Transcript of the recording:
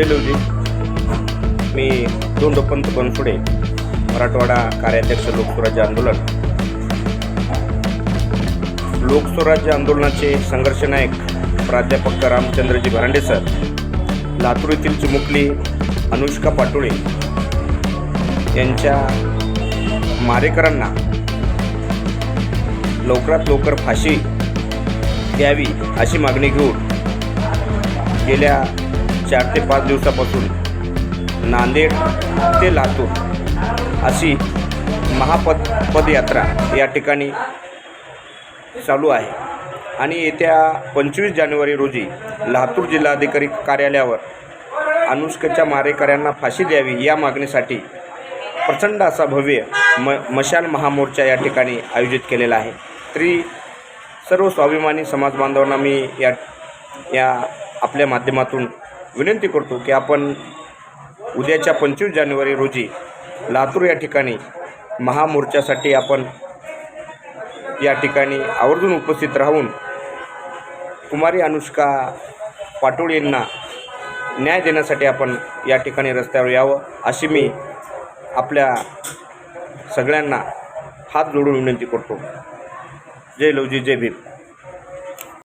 जय लवजी. मी दोंडोपंत बनसोडे, मराठवाडा कार्याध्यक्ष लोकस्वराज्य आंदोलन. लोकस्वराज्य आंदोलनाचे संघर्ष नायक प्राध्यापक रामचंद्रजी भरांडे सर, लातूर येथील चिमुकली अनुष्का पाटोळे यांच्या मारेकरांना लवकरात लवकर फाशी द्यावी अशी मागणी घेऊन गेल्या 4 ते 5 दिवसापासून नांदेड ते लातूर अशी पदयात्रा या ठिकाणी चालू आहे. आणि येत्या 25 जानेवारी रोजी लातूर जिल्हाधिकारी कार्यालयावर अनुष्काच्या मारेकऱ्यांना फाशी द्यावी या मागणीसाठी प्रचंड असा भव्य मशाल महामोर्चा या ठिकाणी आयोजित केलेला आहे. तरी सर्व स्वाभिमानी समाज बांधवांना मी या आपल्या माध्यमातून विनंती करतो की आपण उद्याच्या 25 जानेवारी रोजी लातूर या ठिकाणी महामोर्चासाठी आपण या ठिकाणी आवर्जून उपस्थित राहून कुमारी अनुष्का पाटोळे यांना न्याय देण्यासाठी आपण या ठिकाणी रस्त्यावर यावं अशी मी आपल्या सगळ्यांना हात जोडून विनंती करतो. जय लवजी, जय भीम.